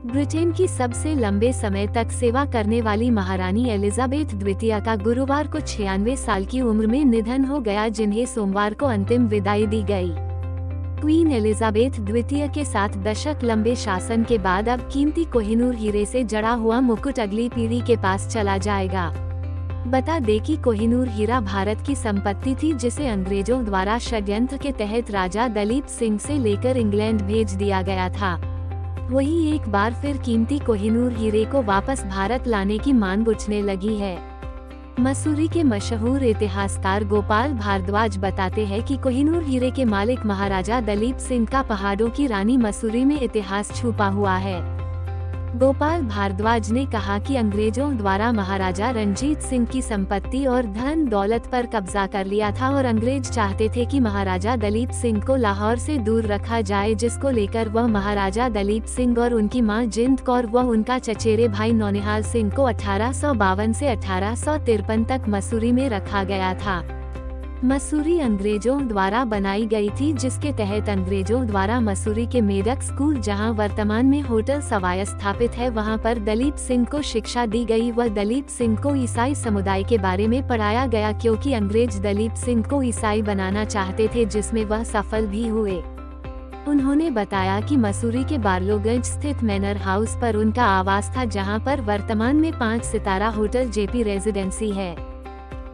Britain की सबसे लंबे समय तक सेवा करने वाली महारानी एलिजाबेथ द्वितीय का गुरुवार को 96 साल की उम्र में निधन हो गया, जिन्हें सोमवार को अंतिम विदाई दी गई। क्वीन एलिजाबेथ द्वितीय के 7 दशक लंबे शासन के बाद अब कीमती कोहिनूर हीरे से जड़ा हुआ मुकुट अगली पीढ़ी के पास चला जाएगा। बता दें कि कोहिनूर हीरा भारत की संपत्ति थी, जिसे अंग्रेजों द्वारा षड्यंत्र के तहत राजा दलीप सिंह से लेकर इंग्लैंड भेज दिया गया था। वही एक बार फिर कीमती कोहिनूर हीरे को वापस भारत लाने की मांग उठने लगी है। मसूरी के मशहूर इतिहासकार गोपाल भारद्वाज बताते हैं कि कोहिनूर हीरे के मालिक महाराजा दलीप सिंह का पहाड़ों की रानी मसूरी में इतिहास छुपा हुआ है। गोपाल भारद्वाज ने कहा कि अंग्रेजों द्वारा महाराजा रणजीत सिंह की संपत्ति और धन दौलत पर कब्जा कर लिया था और अंग्रेज चाहते थे कि महाराजा दलीप सिंह को लाहौर से दूर रखा जाए, जिसको लेकर वह महाराजा दलीप सिंह और उनकी मां जिंद कौर व उनका चचेरे भाई नौनिहाल सिंह को 1852 से 1853 तक मसूरी में रखा गया था। मसूरी अंग्रेजों द्वारा बनाई गई थी, जिसके तहत अंग्रेजों द्वारा मसूरी के मेडक स्कूल, जहां वर्तमान में होटल सवाय स्थापित है, वहां पर दलीप सिंह को शिक्षा दी गई व दलीप सिंह को ईसाई समुदाय के बारे में पढ़ाया गया, क्योंकि अंग्रेज दलीप सिंह को ईसाई बनाना चाहते थे, जिसमें वह सफल भी हुए। उन्होंने बताया कि मसूरी के बार्लोगंज स्थित मैनर हाउस पर उनका आवास था, जहां पर वर्तमान में 5 सितारा होटल जेपी रेजिडेंसी है।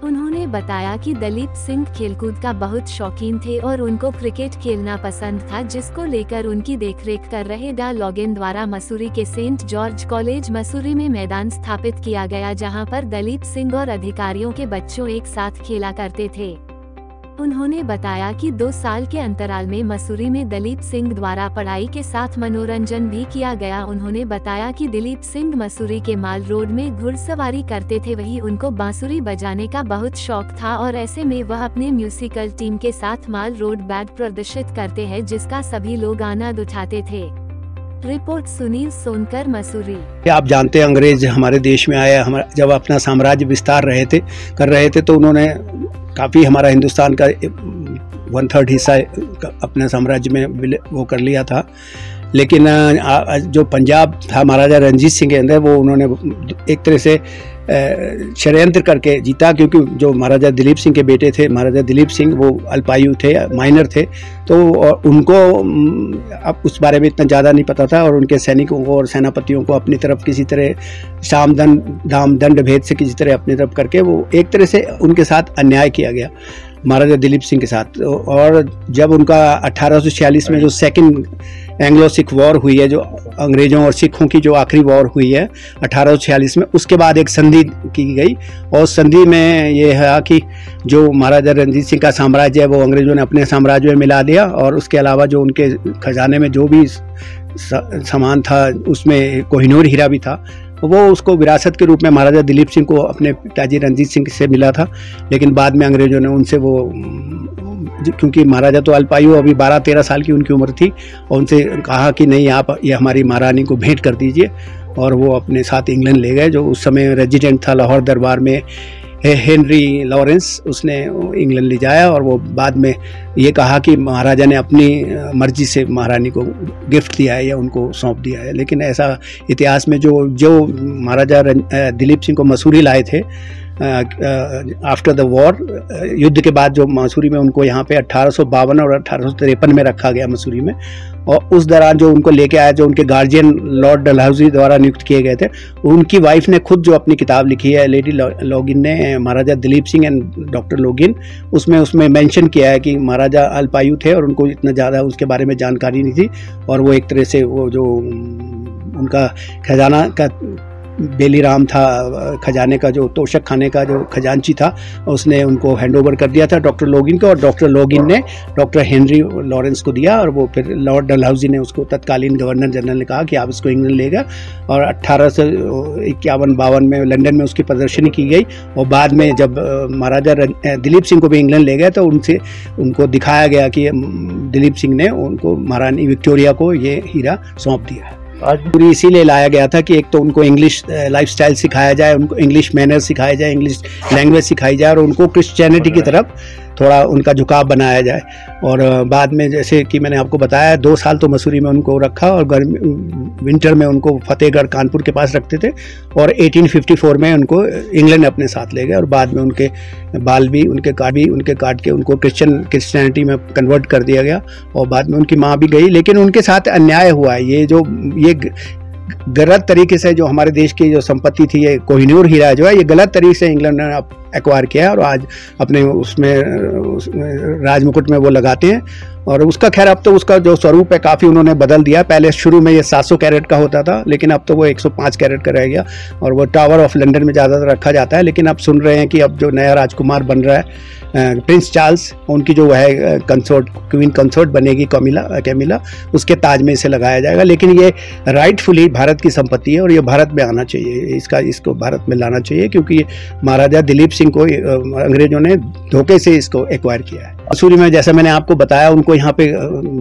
उन्होंने बताया कि दलीप सिंह खेलकूद का बहुत शौकीन थे और उनको क्रिकेट खेलना पसंद था, जिसको लेकर उनकी देखरेख कर रहे डा लॉगिन द्वारा मसूरी के सेंट जॉर्ज कॉलेज मसूरी में मैदान स्थापित किया गया, जहां पर दलीप सिंह और अधिकारियों के बच्चों एक साथ खेला करते थे। उन्होंने बताया कि 2 साल के अंतराल में मसूरी में दलीप सिंह द्वारा पढ़ाई के साथ मनोरंजन भी किया गया। उन्होंने बताया कि दलीप सिंह मसूरी के माल रोड में घुड़सवारी करते थे, वही उनको बांसुरी बजाने का बहुत शौक था और ऐसे में वह अपने म्यूजिकल टीम के साथ माल रोड बैंड प्रदर्शित करते हैं, जिसका सभी लोग आनंद उठाते थे। रिपोर्ट सुनील सोनकर, मसूरी। आप जानते हैं अंग्रेज हमारे देश में आए, जब अपना साम्राज्य विस्तार कर रहे थे तो उन्होंने काफ़ी हमारा हिंदुस्तान का 1/3 हिस्सा अपने साम्राज्य में वो कर लिया था। लेकिन जो पंजाब था महाराजा रणजीत सिंह के अंदर, वो उन्होंने एक तरह से षड्यंत्र करके जीता, क्योंकि जो महाराजा दिलीप सिंह के बेटे थे, महाराजा दिलीप सिंह, वो अल्पायु थे, माइनर थे, तो उनको अब उस बारे में इतना ज़्यादा नहीं पता था और उनके सैनिकों को और सेनापतियों को अपनी तरफ किसी तरह दाम दंड भेद से किसी तरह अपनी तरफ करके वो एक तरह से उनके साथ अन्याय किया गया महाराजा दिलीप सिंह के साथ। और जब उनका 1846 में जो सेकंड एंग्लो सिख वॉर हुई है, जो अंग्रेज़ों और सिखों की जो आखिरी वॉर हुई है 1846 में, उसके बाद एक संधि की गई और संधि में ये है कि जो महाराजा रणजीत सिंह का साम्राज्य है वो अंग्रेज़ों ने अपने साम्राज्य में मिला दिया और उसके अलावा जो उनके खजाने में जो भी सामान था उसमें कोहिनूर हीरा भी था, वो उसको विरासत के रूप में महाराजा दिलीप सिंह को अपने पिताजी रणजीत सिंह से मिला था। लेकिन बाद में अंग्रेज़ों ने उनसे वो, क्योंकि महाराजा तो अल्पायु, अभी 12-13 साल की उनकी उम्र थी, और उनसे कहा कि नहीं, आप ये हमारी महारानी को भेंट कर दीजिए, और वो अपने साथ इंग्लैंड ले गए। जो उस समय रेजिडेंट था लाहौर दरबार में हेनरी लॉरेंस, उसने इंग्लैंड ले जाया और वो बाद में ये कहा कि महाराजा ने अपनी मर्जी से महारानी को गिफ्ट दिया है या उनको सौंप दिया है। लेकिन ऐसा इतिहास में जो महाराजा दिलीप सिंह को मसूरी लाए थे आफ्टर द वॉर, युद्ध के बाद जो मसूरी में उनको यहाँ पे 1852 और 1853 में रखा गया मसूरी में, और उस दौरान जो उनको लेके आया, जो उनके गार्जियन लॉर्ड डलहौजी द्वारा नियुक्त किए गए थे, उनकी वाइफ ने खुद जो अपनी किताब लिखी है, लेडी लॉगिन ने, Maharaja Dilip Singh and doctor Login, उसमें मेंशन किया है कि महाराजा अल्पायु थे और उनको इतना ज़्यादा उसके बारे में जानकारी नहीं थी, और वो एक तरह से वो जो उनका खजाना का बेलीराम था, खजाने का जो तोशक खाने का जो खजांची था, उसने उनको हैंडओवर कर दिया था डॉक्टर लॉगिन को, और डॉक्टर लॉगिन ने डॉक्टर हेनरी लॉरेंस को दिया, और वो फिर लॉर्ड डलहौजी ने उसको, तत्कालीन गवर्नर जनरल ने कहा कि आप इसको इंग्लैंड ले गए, और 1851-52 में लंदन में उसकी प्रदर्शनी की गई। और बाद में जब महाराजा दिलीप सिंह को भी इंग्लैंड ले गए तो उनको दिखाया गया कि दिलीप सिंह ने उनको महारानी विक्टोरिया को ये हीरा सौंप दिया है। आज पूरी इसीलिए लाया गया था कि एक तो उनको इंग्लिश लाइफस्टाइल सिखाया जाए, उनको इंग्लिश मैनर सिखाया जाए, इंग्लिश लैंग्वेज सिखाई जाए, और उनको क्रिश्चियनिटी की तरफ थोड़ा उनका झुकाव बनाया जाए। और बाद में जैसे कि मैंने आपको बताया 2 साल तो मसूरी में उनको रखा और विंटर में उनको फतेहगढ़ कानपुर के पास रखते थे और 1854 में उनको इंग्लैंड अपने साथ ले गए और बाद में उनके बाल भी उनके काट के उनको क्रिश्चियनिटी में कन्वर्ट कर दिया गया और बाद में उनकी माँ भी गई। लेकिन उनके साथ अन्याय हुआ है। ये गलत तरीके से जो हमारे देश की जो संपत्ति थी, ये कोहिनूर हीरा जो है, ये गलत तरीके से इंग्लैंड ने एक्वायर किया है और आज अपने उसमें राजमुकुट में वो लगाते हैं। और उसका खैर अब तो उसका जो स्वरूप है काफ़ी उन्होंने बदल दिया। पहले शुरू में ये 700 कैरेट का होता था, लेकिन अब तो वो 105 कैरेट का रह गया और वो टावर ऑफ लंदन में ज़्यादातर रखा जाता है। लेकिन अब सुन रहे हैं कि अब जो नया राजकुमार बन रहा है प्रिंस चार्ल्स, उनकी जो है कंसोर्ट, क्वीन कंसोर्ट बनेगी कैमिला, उसके ताज में इसे लगाया जाएगा। लेकिन ये राइटफुली भारत की संपत्ति है और ये भारत में आना चाहिए, इसको भारत में लाना चाहिए, क्योंकि महाराजा दिलीप सिंह को अंग्रेजों ने धोखे से इसको एक्वायर किया है। मसूरी में जैसा मैंने आपको बताया, उनको यहाँ पे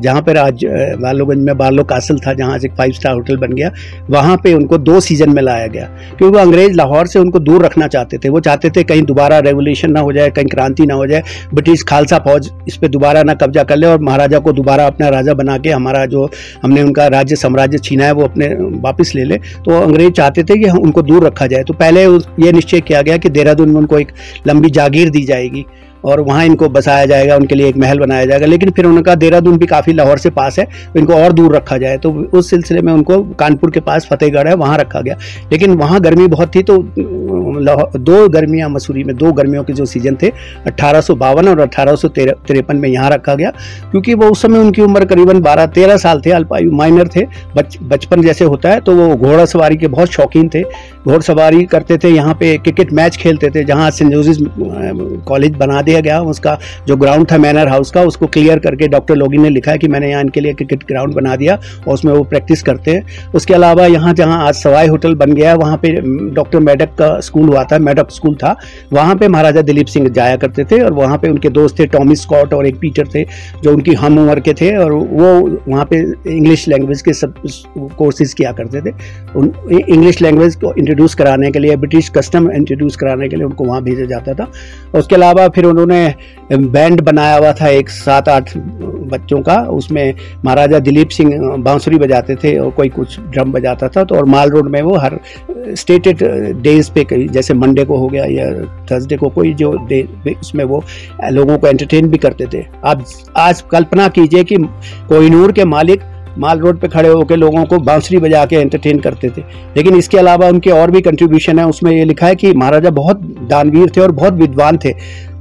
जहाँ पर आज बालोगंज में बार्लो कासल था, जहाँ से 5 स्टार होटल बन गया, वहाँ पे उनको 2 सीजन में लाया गया, क्योंकि अंग्रेज लाहौर से उनको दूर रखना चाहते थे। वो चाहते थे कहीं दोबारा रेवोल्यूशन ना हो जाए, कहीं क्रांति ना हो जाए, ब्रिटिश खालसा फौज इस पे दोबारा ना कब्जा कर ले और महाराजा को दोबारा अपना राजा बना के हमारा जो हमने उनका राज्य साम्राज्य छीना है वो अपने वापस ले ले। तो अंग्रेज चाहते थे कि उनको दूर रखा जाए। तो पहले ये निश्चय किया गया कि देहरादून में उनको एक लंबी जागीर दी जाएगी और वहाँ इनको बसाया जाएगा, उनके लिए एक महल बनाया जाएगा। लेकिन फिर उनका देहरादून भी काफ़ी लाहौर से पास है, तो इनको और दूर रखा जाए। तो उस सिलसिले में उनको कानपुर के पास फतेहगढ़ है, वहाँ रखा गया। लेकिन वहाँ गर्मी बहुत थी, तो 2 गर्मियाँ मसूरी में, 2 गर्मियों के जो सीजन थे 1852 और 1853 में यहाँ रखा गया, क्योंकि वो उस समय उनकी उम्र करीबन 12-13 साल थे, अल्पायु माइनर थे, बचपन जैसे होता है। तो वो घोड़ा सवारी के बहुत शौकीन थे, घोड़सवारी करते थे, यहाँ पे क्रिकेट मैच खेलते थे। जहाँ सेंट जोसेफ कॉलेज बना दिया गया, उसका जो ग्राउंड था मैनर हाउस का, उसको क्लियर करके डॉक्टर लोगी ने लिखा है कि मैंने यहाँ इनके लिए क्रिकेट ग्राउंड बना दिया और उसमें वो प्रैक्टिस करते हैं। उसके अलावा यहाँ जहाँ आज सवाई होटल बन गया, वहाँ पे डॉक्टर मैडक का स्कूल हुआ था, मैडक स्कूल था, वहाँ पे महाराजा दिलीप सिंह जाया करते थे और वहाँ पे उनके दोस्त थे टॉमी स्कॉट और एक पीटर थे जो उनकी हम उम्र के थे और वो वहाँ पे इंग्लिश लैंग्वेज के सब कोर्सेज किया करते थे। इंग्लिश लैंग्वेज को इंट्रोड्यूस कराने के लिए, ब्रिटिश कस्टम इंट्रोड्यूस कराने के लिए उनको वहाँ भेजा जाता था। उसके अलावा फिर उन्होंने बैंड बनाया हुआ था एक 7-8 बच्चों का, उसमें महाराजा दिलीप सिंह बांसुरी बजाते थे और कोई कुछ ड्रम बजाता था। तो और माल रोड में वो हर स्टेटेड डेज पे, जैसे मंडे को हो गया या थर्सडे को कोई जो डे, उसमें वो लोगों को एंटरटेन भी करते थे। आप आज कल्पना कीजिए कि कोहिनूर के मालिक माल रोड पे खड़े होकर लोगों को बांसुरी बजा के एंटरटेन करते थे। लेकिन इसके अलावा उनके और भी कंट्रीब्यूशन है। उसमें ये लिखा है कि महाराजा बहुत दानवीर थे और बहुत विद्वान थे।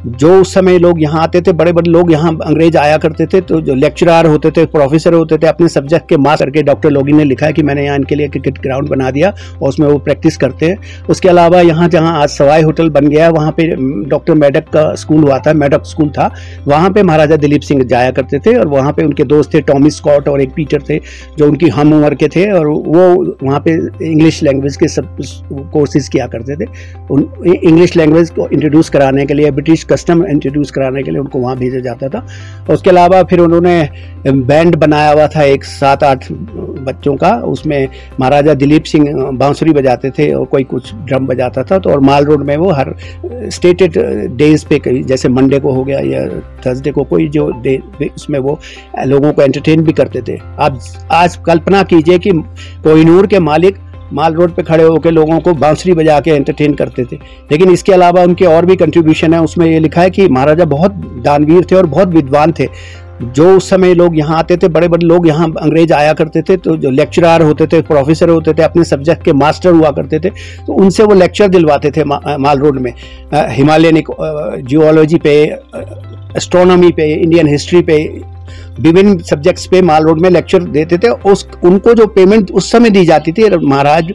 जो उस समय लोग यहाँ आते थे, बड़े बड़े लोग यहाँ अंग्रेज आया करते थे, तो जो लेक्चरर होते थे, प्रोफेसर होते थे, अपने सब्जेक्ट के मास्टर करके डॉक्टर लोगी ने लिखा है कि मैंने यहाँ इनके लिए क्रिकेट ग्राउंड बना दिया और उसमें वो प्रैक्टिस करते हैं। उसके अलावा यहाँ जहाँ आज सवाई होटल बन गया, वहाँ पे डॉक्टर मैडक का स्कूल हुआ था, मैडक स्कूल था, वहाँ पे महाराजा दिलीप सिंह जाया करते थे और वहाँ पे उनके दोस्त थे टॉमी स्कॉट और एक पीटर थे जो उनकी हम उम्र के थे और वो वहाँ पे इंग्लिश लैंग्वेज के सब कोर्सेज किया करते थे। इंग्लिश लैंग्वेज को इंट्रोड्यूस कराने के लिए, ब्रिटिश कस्टम इंट्रोड्यूस कराने के लिए उनको वहाँ भेजा जाता था। उसके अलावा फिर उन्होंने बैंड बनाया हुआ था एक 7-8 बच्चों का, उसमें महाराजा दिलीप सिंह बांसुरी बजाते थे और कोई कुछ ड्रम बजाता था। तो और माल रोड में वो हर स्टेटेड डेज पे, जैसे मंडे को हो गया या थर्सडे को कोई जो डे, उसमें वो लोगों को एंटरटेन भी करते थे। आप आज कल्पना कीजिए कि कोहिनूर के मालिक माल रोड पे खड़े होकर लोगों को बांसुरी बजा के एंटरटेन करते थे। लेकिन इसके अलावा उनके और भी कंट्रीब्यूशन है। उसमें ये लिखा है कि महाराजा बहुत दानवीर थे और बहुत विद्वान थे। जो उस समय लोग यहाँ आते थे, बड़े बड़े लोग यहाँ अंग्रेज आया करते थे, तो जो लेक्चरर होते थे, प्रोफेसर होते थे, अपने सब्जेक्ट के मास्टर हुआ करते थे, तो उनसे वो लेक्चर दिलवाते थे माल रोड में, हिमालयन जियोलॉजी पे, एस्ट्रोनॉमी पे, इंडियन हिस्ट्री पे, विभिन्न सब्जेक्ट्स पे माल रोड में लेक्चर देते थे। उनको जो पेमेंट उस समय दी जाती थी, महाराज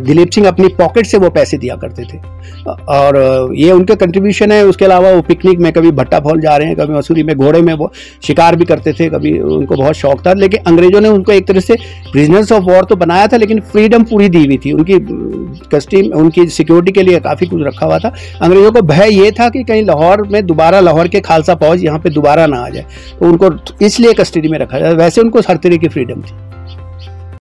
दिलीप सिंह अपनी पॉकेट से वो पैसे दिया करते थे और ये उनके कंट्रीब्यूशन है। उसके अलावा वो पिकनिक में कभी भट्टा फॉल जा रहे हैं, कभी मसूरी में घोड़े में वो शिकार भी करते थे, कभी उनको बहुत शौक था। लेकिन अंग्रेजों ने उनको एक तरह से प्रिजनर्स ऑफ वॉर तो बनाया था, लेकिन फ्रीडम पूरी दी हुई थी। उनकी कस्टडी, उनकी सिक्योरिटी के लिए काफ़ी कुछ रखा हुआ था। अंग्रेजों को भय ये था कि कहीं लाहौर में दोबारा लाहौर के खालसा फौज यहाँ पे दोबारा ना आ जाए, तो उनको इसलिए कस्टडी में रखा जाए। वैसे उनको हर तरह की फ्रीडम थी।